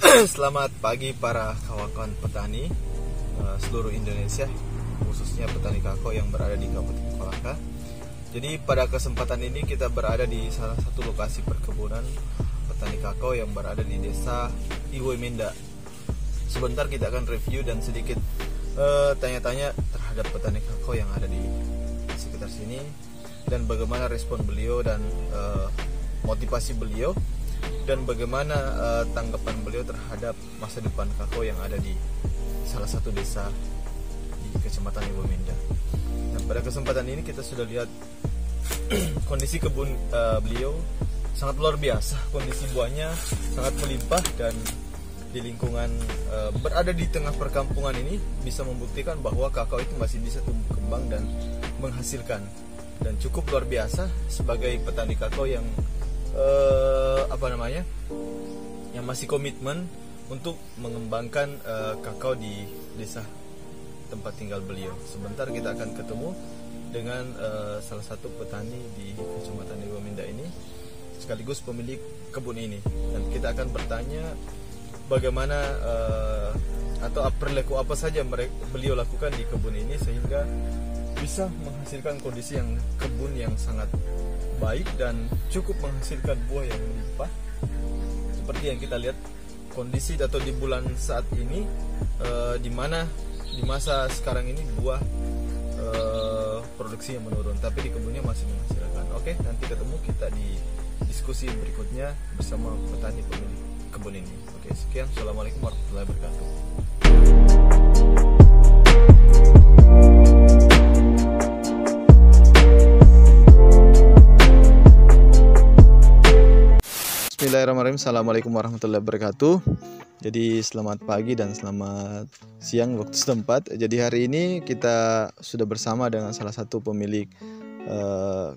Selamat pagi para kawan-kawan petani seluruh Indonesia, khususnya petani kakao yang berada di Kabupaten Kolaka. Jadi pada kesempatan ini kita berada di salah satu lokasi perkebunan petani kakao yang berada di desa Iwemenda. Sebentar kita akan review dan sedikit tanya-tanya terhadap petani kakao yang ada di sekitar sini dan bagaimana respon beliau dan motivasi beliau dan bagaimana tanggapan beliau terhadap masa depan kakao yang ada di salah satu desa di Kecamatan Iwemenda. Dan pada kesempatan ini kita sudah lihat kondisi kebun beliau sangat luar biasa, kondisi buahnya sangat melimpah dan di lingkungan berada di tengah perkampungan ini bisa membuktikan bahwa kakao itu masih bisa tumbuh kembang dan menghasilkan, dan cukup luar biasa sebagai petani kakao yang yang masih komitmen untuk mengembangkan kakao di desa tempat tinggal beliau. Sebentar kita akan ketemu dengan salah satu petani di Kecamatan Iwemenda ini sekaligus pemilik kebun ini, dan kita akan bertanya bagaimana atau perilaku apa saja beliau lakukan di kebun ini sehingga bisa menghasilkan kondisi yang kebun yang sangat baik dan cukup menghasilkan buah yang melimpah. Seperti yang kita lihat kondisi atau di bulan saat ini di mana di masa sekarang ini buah produksi yang menurun, tapi di kebunnya masih menghasilkan. Oke, nanti ketemu kita di diskusi berikutnya bersama petani pemilik kebun ini. Oke, sekian. Assalamualaikum warahmatullahi wabarakatuh. Bismillahirrahmanirrahim. Assalamualaikum warahmatullahi wabarakatuh. Jadi selamat pagi dan selamat siang waktu setempat. Jadi hari ini kita sudah bersama dengan salah satu pemilik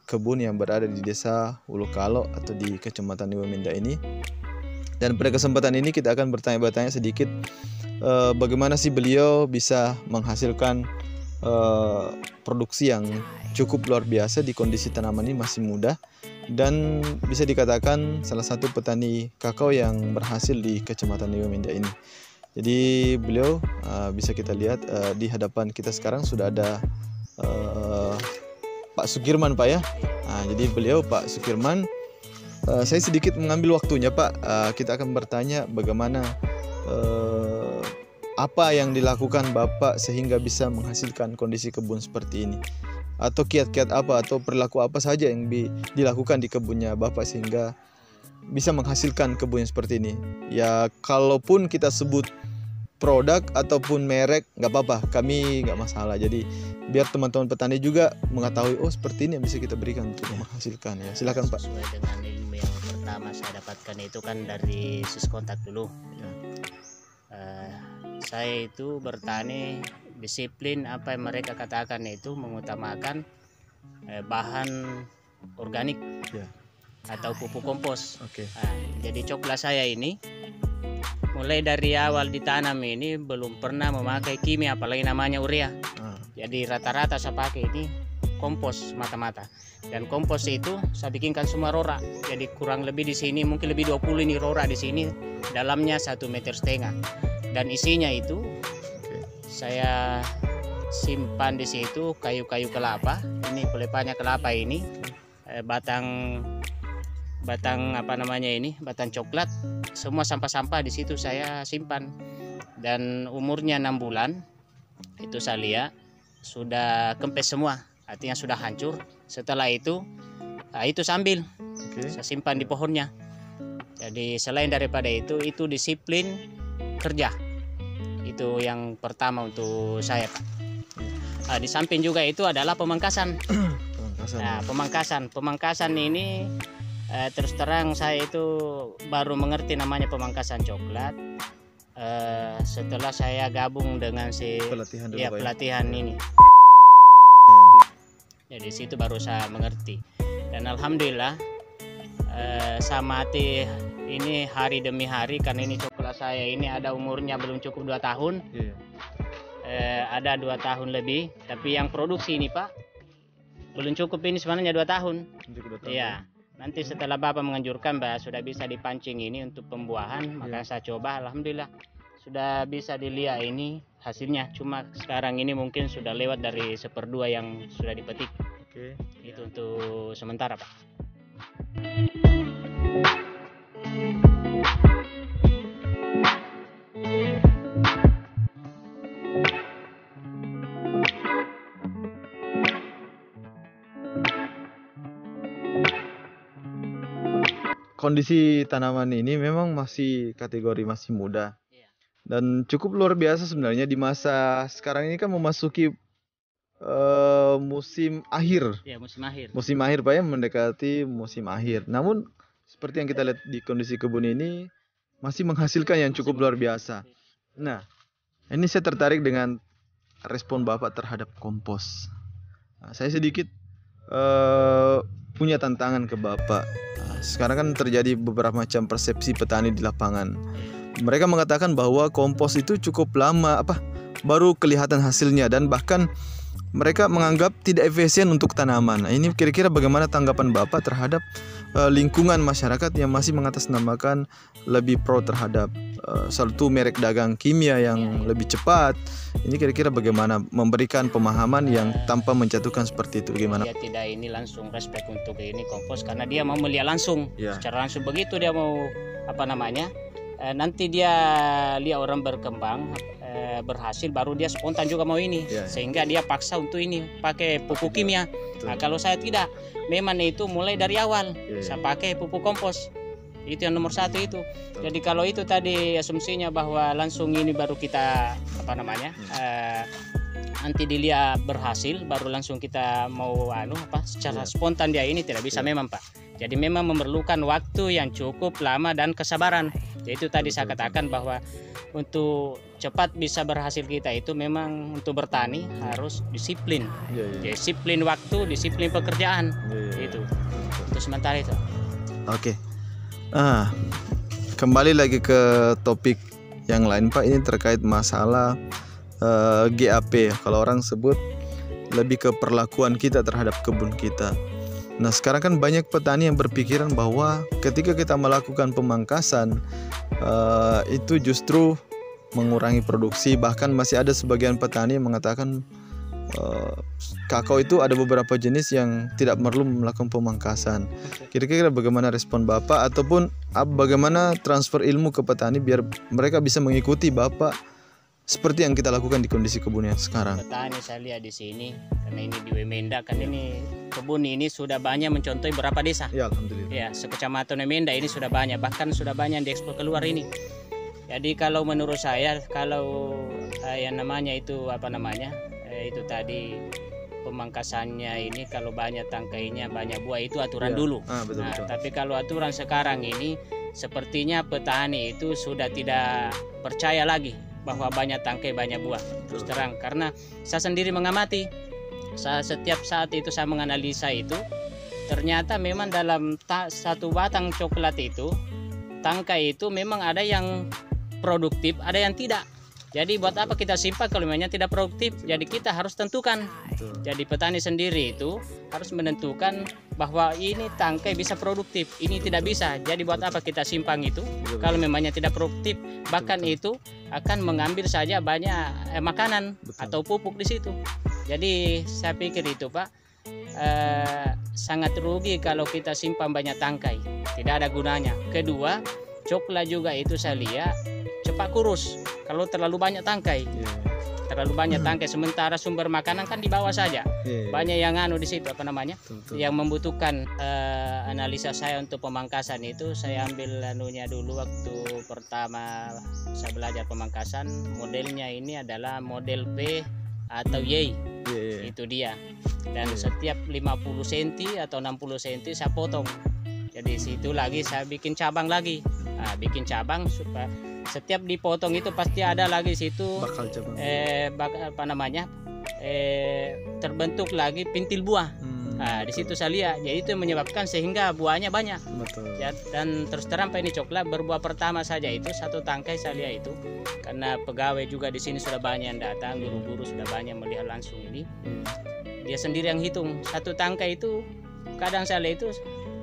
kebun yang berada di desa Ulukalo atau di Kecamatan Iwemenda ini. Dan pada kesempatan ini kita akan bertanya-tanya sedikit bagaimana sih beliau bisa menghasilkan produksi yang cukup luar biasa di kondisi tanaman ini masih muda, dan bisa dikatakan salah satu petani kakao yang berhasil di Kecamatan Iwemenda ini. Jadi beliau bisa kita lihat di hadapan kita sekarang sudah ada Pak Sukirman, Pak ya. Nah, jadi beliau Pak Sukirman, saya sedikit mengambil waktunya Pak. Kita akan bertanya bagaimana apa yang dilakukan Bapak sehingga bisa menghasilkan kondisi kebun seperti ini, atau kiat-kiat apa atau perilaku apa saja yang dilakukan di kebunnya Bapak sehingga bisa menghasilkan kebun seperti ini. Ya kalaupun kita sebut produk ataupun merek nggak apa-apa, kami nggak masalah. Jadi biar teman-teman petani juga mengetahui oh seperti ini yang bisa kita berikan untuk menghasilkan. Ya silakan Pak. Sesuai dengan ilmu yang pertama saya dapatkan itu kan dari siskontak dulu. Ya. Saya itu bertani disiplin apa yang mereka katakan itu mengutamakan bahan organik Ya. atau pupuk kompos. Oke. Jadi coklat saya ini mulai dari awal ditanam ini belum pernah memakai kimia, apalagi namanya urea. Jadi rata-rata saya pakai ini kompos mata-mata, dan kompos itu saya bikinkan semua rora. Jadi kurang lebih di sini mungkin lebih 20 ini rora di sini, dalamnya 1,5 meter, dan isinya itu saya simpan di situ kayu-kayu kelapa. Ini pelepahnya kelapa ini, batang apa namanya ini, batang coklat, semua sampah-sampah di situ saya simpan. Dan umurnya 6 bulan itu saya lihat sudah kempes semua, artinya sudah hancur. Setelah itu sambil saya simpan di pohonnya. Jadi selain daripada itu disiplin kerja. Itu yang pertama untuk saya Pak. Di samping juga itu adalah pemangkasan. Pemangkasan ini terus terang saya itu baru mengerti namanya pemangkasan coklat setelah saya gabung dengan pelatihan ini. Jadi situ baru saya mengerti, dan alhamdulillah saya mati ini hari demi hari, karena ini coklat saya ini ada umurnya belum cukup 2 tahun. Ada 2 tahun lebih, tapi yang produksi ini Pak belum cukup, ini sebenarnya 2 tahun. Iya. Nanti setelah Bapak menganjurkan bahwa sudah bisa dipancing ini untuk pembuahan, maka saya coba, alhamdulillah sudah bisa dilihat ini hasilnya. Cuma sekarang ini mungkin sudah lewat dari 1/2 yang sudah dipetik. Oke. Itu untuk sementara, Pak. Kondisi tanaman ini memang masih kategori masih muda Iya. dan cukup luar biasa sebenarnya di masa sekarang ini kan memasuki musim akhir. Ya, musim akhir. Musim akhir Pak ya, mendekati musim akhir. Namun seperti yang kita lihat di kondisi kebun ini masih menghasilkan yang cukup luar biasa. Nah, ini saya tertarik dengan respon Bapak terhadap kompos. Nah, saya sedikit punya tantangan ke Bapak. Nah, sekarang kan terjadi beberapa macam persepsi petani di lapangan. Mereka mengatakan bahwa kompos itu cukup lama baru kelihatan hasilnya, dan bahkan mereka menganggap tidak efisien untuk tanaman. Nah, ini kira-kira bagaimana tanggapan Bapak terhadap lingkungan masyarakat yang masih mengatasnamakan lebih pro terhadap satu merek dagang kimia yang lebih cepat? Ini kira-kira bagaimana memberikan pemahaman yang tanpa menjatuhkan seperti itu? Bagaimana? Dia tidak ini langsung respect untuk ini kompos karena dia mau melihat langsung, secara langsung. Begitu dia mau nanti dia lihat orang berkembang, berhasil, baru dia spontan juga mau ini, sehingga dia paksa untuk ini pakai pupuk kimia. Nah, kalau saya tidak, memang itu mulai dari awal saya pakai pupuk kompos, itu yang nomor 1 itu. Jadi kalau itu tadi asumsinya bahwa langsung ini baru kita nanti dilihat berhasil baru langsung kita mau secara spontan dia ini tidak bisa memang Pak. Jadi memang memerlukan waktu yang cukup lama dan kesabaran. Yaitu tadi saya katakan bahwa untuk cepat bisa berhasil kita itu memang untuk bertani harus disiplin. Disiplin waktu, disiplin pekerjaan. Itu. Untuk sementara itu. Oke. Kembali lagi ke topik yang lain Pak, ini terkait masalah GAP, kalau orang sebut lebih ke perlakuan kita terhadap kebun kita. Nah, sekarang kan banyak petani yang berpikiran bahwa ketika kita melakukan pemangkasan itu justru mengurangi produksi. Bahkan masih ada sebagian petani yang mengatakan kakao itu ada beberapa jenis yang tidak perlu melakukan pemangkasan. Kira-kira bagaimana respon Bapak, ataupun bagaimana transfer ilmu ke petani biar mereka bisa mengikuti Bapak seperti yang kita lakukan di kondisi kebun yang sekarang? Petani saya lihat di sini, karena ini di Wemenda kan ini kebun ini sudah banyak mencontohi beberapa desa. Ya, alhamdulillah. Ya, sekecamatan Wemenda ini sudah banyak, bahkan sudah banyak diekspor keluar ini. Jadi kalau menurut saya, kalau yang namanya itu itu tadi pemangkasannya ini, kalau banyak tangkainya banyak buah itu aturan dulu. Betul. Tapi kalau aturan sekarang ini sepertinya petani itu sudah tidak percaya lagi bahwa banyak tangkai banyak buah, terus terang, karena saya sendiri mengamati, setiap saat itu saya menganalisa itu, ternyata memang dalam satu batang coklat itu tangkai itu memang ada yang produktif, ada yang tidak. Jadi buat apa kita simpan kalau memangnya tidak produktif? Jadi kita harus tentukan. Jadi petani sendiri itu harus menentukan bahwa ini tangkai bisa produktif, ini tidak bisa. Jadi buat apa kita simpan itu kalau memangnya tidak produktif? Bahkan itu akan mengambil saja banyak makanan atau pupuk di situ. Jadi saya pikir itu Pak, sangat rugi kalau kita simpan banyak tangkai, tidak ada gunanya. Kedua, coklat juga itu saya lihat cepat kurus kalau terlalu banyak tangkai. Terlalu banyak tangkai, sementara sumber makanan kan di bawah saja. Banyak yang di situ yang membutuhkan. Analisa saya untuk pemangkasan itu, saya ambil dulu waktu pertama saya belajar pemangkasan, modelnya ini adalah model P atau Y. Itu dia. Dan setiap 50 cm atau 60 cm saya potong. Jadi situ lagi saya bikin cabang lagi. Bikin cabang supaya setiap dipotong itu pasti ada lagi situ bakal cabang. Terbentuk lagi pintil buah. Di situ saya lihat, jadi itu yang menyebabkan sehingga buahnya banyak. Ya, dan terus terang Pak, ini coklat berbuah pertama saja itu satu tangkai saya lihat itu, karena pegawai juga di sini sudah banyak yang datang, guru-guru sudah banyak melihat langsung ini. Dia sendiri yang hitung satu tangkai itu, kadang saya lihat itu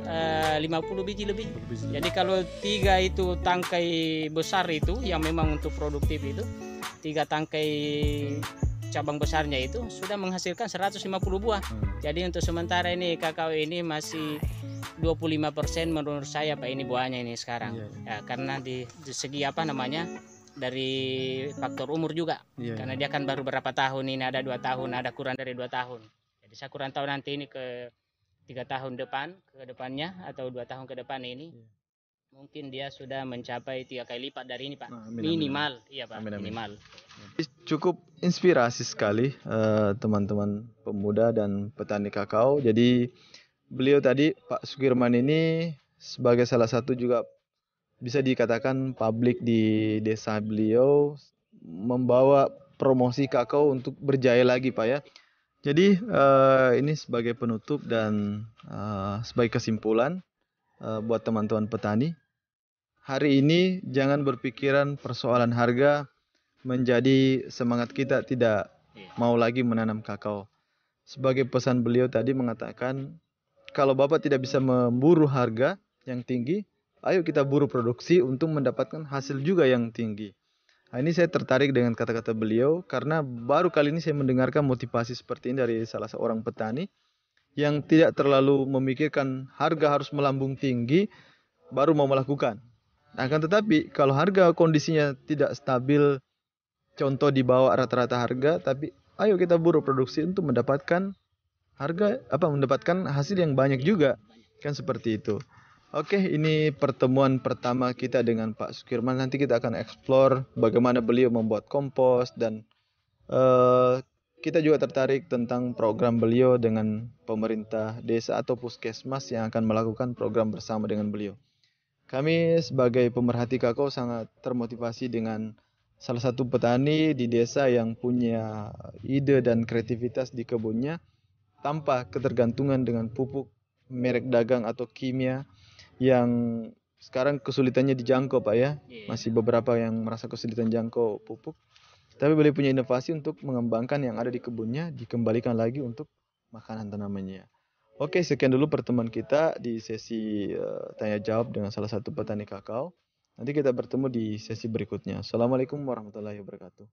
50 biji lebih. Jadi kalau 3 itu tangkai besar itu yang memang untuk produktif itu, 3 tangkai cabang besarnya itu sudah menghasilkan 150 buah. Jadi untuk sementara ini kakao ini masih 25% menurut saya Pak ini buahnya ini sekarang. Ya, karena di segi apa namanya, dari faktor umur juga. Karena dia kan baru berapa tahun ini, ada 2 tahun, ada kurang dari 2 tahun. Jadi saya kurang tahu nanti ini ke 3 tahun depan, ke depannya atau 2 tahun ke depan ini. Mungkin dia sudah mencapai 3 kali lipat dari ini Pak. Minimal, iya Pak, minimal. Cukup inspirasi sekali teman-teman pemuda dan petani kakao. Jadi beliau tadi Pak Sukirman ini sebagai salah satu juga bisa dikatakan publik di desa beliau, membawa promosi kakao untuk berjaya lagi Pak ya. Jadi ini sebagai penutup dan sebagai kesimpulan buat teman-teman petani. Hari ini jangan berpikiran persoalan harga menjadi semangat kita tidak mau lagi menanam kakao. Sebagai pesan beliau tadi mengatakan, kalau Bapak tidak bisa memburu harga yang tinggi, ayo kita buru produksi untuk mendapatkan hasil juga yang tinggi. Nah, ini saya tertarik dengan kata-kata beliau karena baru kali ini saya mendengarkan motivasi seperti ini dari salah seorang petani yang tidak terlalu memikirkan harga harus melambung tinggi baru mau melakukan. Akan tetapi kalau harga kondisinya tidak stabil, contoh di bawah rata-rata harga, tapi ayo kita buru produksi untuk mendapatkan mendapatkan hasil yang banyak juga, kan seperti itu. Oke, ini pertemuan pertama kita dengan Pak Sukirman. Nanti kita akan eksplor bagaimana beliau membuat kompos dan kita juga tertarik tentang program beliau dengan pemerintah desa atau puskesmas yang akan melakukan program bersama dengan beliau. Kami sebagai pemerhati kakao sangat termotivasi dengan salah satu petani di desa yang punya ide dan kreativitas di kebunnya tanpa ketergantungan dengan pupuk merek dagang atau kimia yang sekarang kesulitannya dijangkau Pak ya. Masih beberapa yang merasa kesulitan jangkau pupuk. Tapi beliau punya inovasi untuk mengembangkan yang ada di kebunnya, dikembalikan lagi untuk makanan tanamannya. Oke, sekian dulu pertemuan kita di sesi tanya jawab dengan salah satu petani kakao. Nanti kita bertemu di sesi berikutnya. Assalamualaikum warahmatullahi wabarakatuh.